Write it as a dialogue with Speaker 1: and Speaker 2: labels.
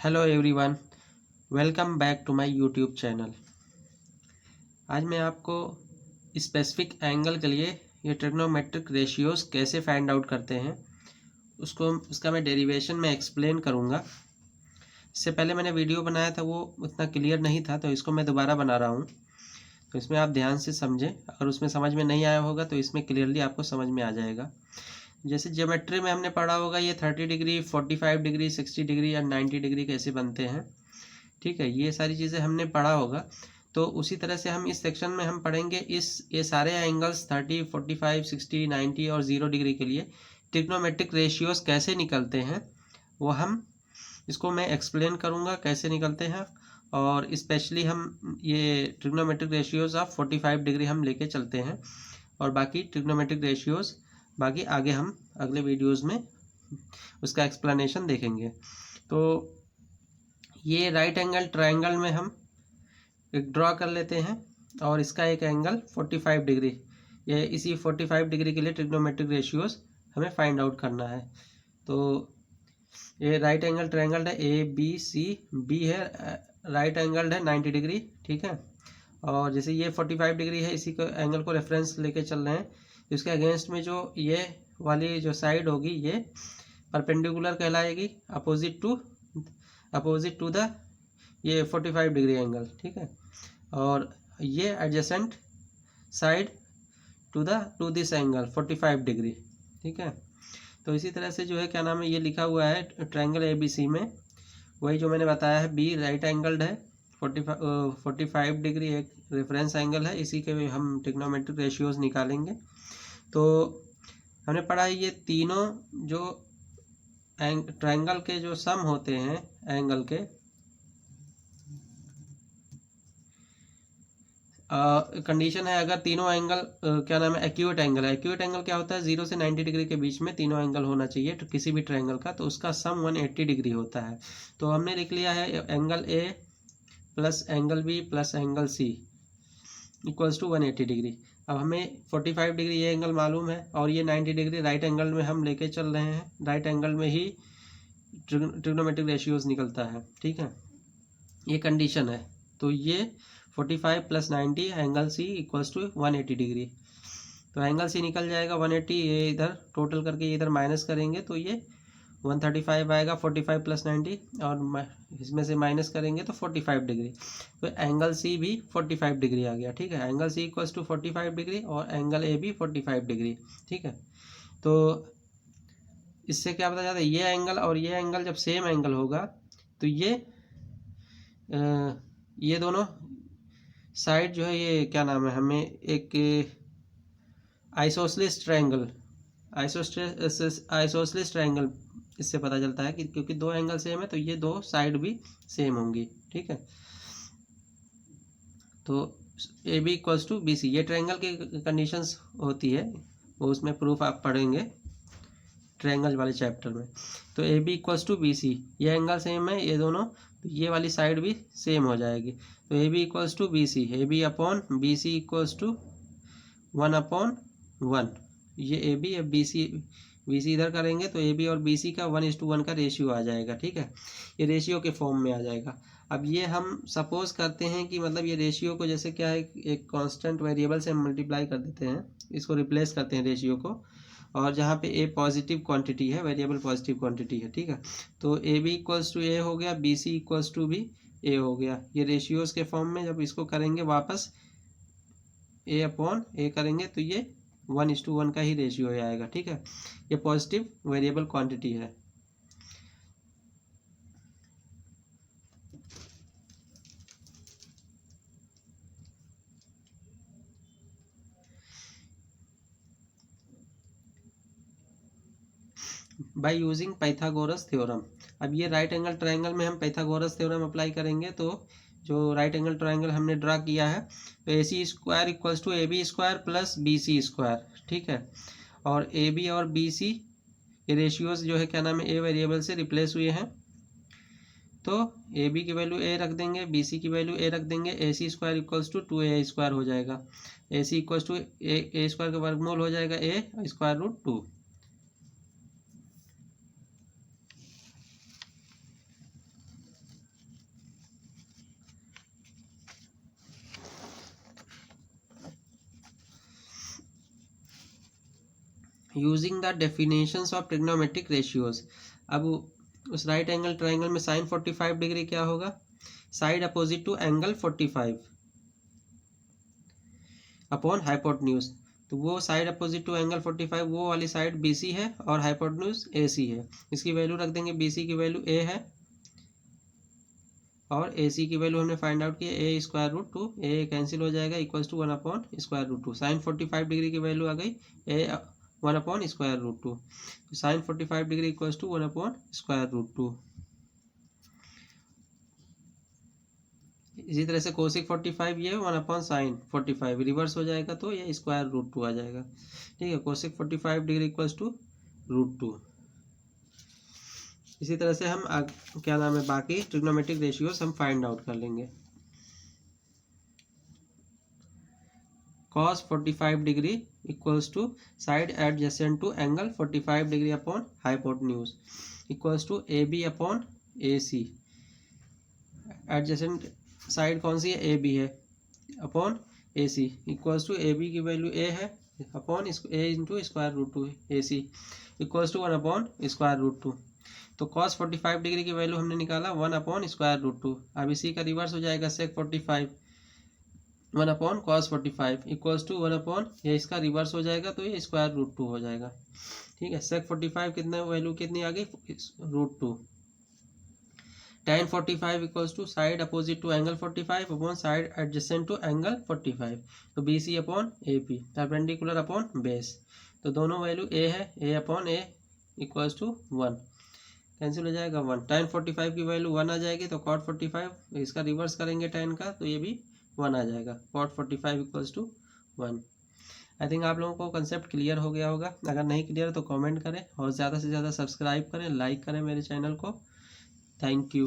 Speaker 1: Hello everyone, welcome back to my YouTube channel. आज मैं आपको स्पेसिफिक एंगल के लिए ये ट्रिग्नोमेट्रिक रेशियोज कैसे फाइंड आउट करते हैं उसका मैं डेरिवेशन में एक्सप्लेन करूँगा। इससे पहले मैंने वीडियो बनाया था, वो उतना क्लियर नहीं था, तो इसको मैं दोबारा बना रहा हूँ। तो इसमें आप ध्यान से समझें, अगर उसमें समझ में नहीं आया होगा तो इसमें क्लियरली आपको समझ में आ जाएगा। जैसे ज्योमेट्री में हमने पढ़ा होगा ये 30 डिग्री, 45 डिग्री, 60 डिग्री या 90 डिग्री कैसे बनते हैं। ठीक है, ये सारी चीज़ें हमने पढ़ा होगा। तो उसी तरह से हम इस सेक्शन में हम पढ़ेंगे ये सारे एंगल्स 30, 45, 60, 90 और 0 डिग्री के लिए ट्रिग्नोमेट्रिक रेशियोज कैसे निकलते हैं, वो हम इसको मैं एक्सप्लेन करूँगा कैसे निकलते हैं। और स्पेशली हम ये ट्रिग्नोमेट्रिक रेशियोज ऑफ 45 डिग्री हम लेके चलते हैं, और बाकी ट्रिग्नोमेट्रिक रेशियोज बाकी आगे हम अगले वीडियोज़ में उसका एक्सप्लेनेशन देखेंगे। तो ये राइट एंगल ट्रायंगल में हम एक ड्रॉ कर लेते हैं, और इसका एक एंगल 45 डिग्री, ये इसी 45 डिग्री के लिए ट्रिग्नोमेट्रिक रेशियोज हमें फाइंड आउट करना है। तो ये राइट एंगल ट्रायंगल है, ए बी सी, बी है राइट एंगल है 90 डिग्री। ठीक है, और जैसे ये 45 डिग्री है, इसी को एंगल को रेफरेंस लेके चल रहे हैं। इसके अगेंस्ट में जो ये वाली जो साइड होगी ये परपेंडिकुलर कहलाएगी, अपोजिट टू द ये 45 डिग्री एंगल। ठीक है, और ये adjacent side to this angle 45 degree. ठीक है, तो इसी तरह से जो है क्या नाम है, ये लिखा हुआ है ट्रायंगल ABC में, वही जो मैंने बताया है, बी राइट एंगल्ड है, 45 डिग्री एक रेफरेंस एंगल है, इसी के हम ट्रिग्नोमेट्रिक रेशियोज निकालेंगे। तो हमने पढ़ा है ये तीनों जो ट्रायंगल के जो सम होते हैं एंगल के, कंडीशन है अगर तीनों एंगल क्या नाम है, एक्यूट एंगल है। एक्यूट एंगल क्या होता है, 0 से 90 डिग्री के बीच में तीनों एंगल होना चाहिए तो किसी भी ट्रायंगल का, तो उसका सम 180 डिग्री होता है। तो हमने लिख लिया है angle A plus angle B plus angle C equals to 180 degree. अब हमें 45 डिग्री ये एंगल मालूम है, और ये 90 डिग्री राइट एंगल में हम लेके चल रहे हैं, राइट एंगल में ही ट्रिग्नोमेट्रिक रेशियोज निकलता है। ठीक है, ये कंडीशन है। तो ये 45 plus 90 angle C equals to 180 degree. तो एंगल सी निकल जाएगा 180, ये इधर टोटल करके इधर माइनस करेंगे तो ये 135 आएगा, 45 प्लस 90, और इसमें से माइनस करेंगे तो 45 डिग्री। तो एंगल सी भी 45 डिग्री आ गया। ठीक है, angle C equals to 45 degree और एंगल ए भी 45 डिग्री। ठीक है, तो इससे क्या पता चलता है, ये एंगल और ये एंगल जब सेम एंगल होगा तो ये दोनों साइड जो है, ये क्या नाम है, हमें एक आइसोसेलेस ट्रायंगल इससे पता चलता है कि क्योंकि दो एंगल सेम है तो ये दो साइड भी सेम होंगी। ठीक है, तो A B equals to B C, ये ट्रायंगल की कंडीशंस होती है, वो उसमें प्रूफ आप पढ़ेंगे ट्रायंगल वाले चैप्टर में। तो A B equals to B C, ये एंगल सेम है ये दोनों, तो ये वाली साइड भी सेम हो जाएगी। तो A B equals to B C, A B upon B C equals to 1/1। ये ए बी अब बी सी इधर करेंगे तो ए बी और बी सी का 1:1 का रेशियो आ जाएगा। ठीक है, ये रेशियो के फॉर्म में आ जाएगा। अब ये हम सपोज करते हैं कि मतलब ये रेशियो को जैसे क्या है, एक कांस्टेंट वेरिएबल से हम मल्टीप्लाई कर देते हैं, इसको रिप्लेस करते हैं रेशियो को, और जहाँ पे ए पॉजिटिव क्वांटिटी है, वेरिएबल पॉजिटिव क्वांटिटी है। ठीक है, तो ए बी इक्वल्स टू ए हो गया, बी सी इक्वल्स टू भी ए हो गया। ये रेशियोज के फॉर्म में जब इसको करेंगे वापस ए अपॉन ए करेंगे तो ये 1:1 का ही रेशियो आएगा। ठीक है, ये पॉजिटिव वेरिएबल क्वांटिटी है। बाय यूजिंग पाइथागोरस थ्योरम, अब ये राइट एंगल ट्रायंगल में हम पाइथागोरस थ्योरम अप्लाई करेंगे, तो जो राइट एंगल ट्रायंगल हमने ड्रा किया है, तो A C square equals to A B square plus B C square. ठीक है, और ए बी और बी सी ये रेशियोज जो है क्या नाम है, ए वेरिएबल से रिप्लेस हुए हैं, तो ए बी की वैल्यू ए रख देंगे, बी सी की वैल्यू ए रख देंगे, A C square equals to 2a² हो जाएगा। A C equals to A square का वर्गमूल हो जाएगा A square root 2। Using the definitions of trigonometric ratios. अब उस राइट एंगल ट्राइंगल में साइन 45 डिग्री क्या होगा, side opposite to angle 45 upon hypotenuse. तो वो साइड अपोजिट टू एंगल 45 वो वाली साइड BC है और हाइपोटेन्यूज AC है। इसकी वैल्यू रख देंगे, BC की वैल्यू A है और AC की वैल्यू हमने फाइंड आउट की है A√2। A कैंसिल हो जाएगा, इक्वल्स टू 1/√2। साइन 45 डिग्री की वैल्यू आ गई A 1/√2। तो साइन 45 डिग्री इक्वल्स टू 1/√2। इसी तरह से कोसिक 45 ये 1/sin 45 रिवर्स हो जाएगा तो ये √2 आ जाएगा। ठीक है, कोसिक 45 डिग्री इक्वल्स टू √2। इसी तरह से हम क्या नाम है बाकी ट्रिग्नोमेट्रिक रेशियोज हम फाइंड आउट कर लेंगे। cos 45 degree equals to side adjacent to angle 45 degree upon hypotenuse equals to AB upon AC। Adjacent side कौन सी है, AB है, upon AC equals to AB की वैल्यू A है upon A into √2 AC equals to 1/√2। तो cos 45 degree की value हमने निकाला 1/√2। अब इसी का रिवर्स हो जाएगा sec 45 1/cos 45 इक्वल्स टू 1 ये इसका रिवर्स हो जाएगा तो ये √2 हो जाएगा। ठीक है, sec 45 कितना वैल्यू कितनी आ गई, √2। tan 45 equals to side opposite to angle 45 upon side adjacent to angle 45। तो BC upon AP perpendicular upon base. तो दोनों वैल्यू A है, A upon A equals to 1 cancel हो जाएगा 1। tan 45 की वैल्यू 1 आ जाएगी तो cot 45 इसका रिवर्स करेंगे tan का तो ये भी 1 आ जाएगा, cot 45 equals to 1। I think आप लोगों को कंसेप्ट क्लियर हो गया होगा। अगर नहीं क्लियर तो कमेंट करें और ज़्यादा से ज़्यादा सब्सक्राइब करें, लाइक करें मेरे चैनल को। Thank you.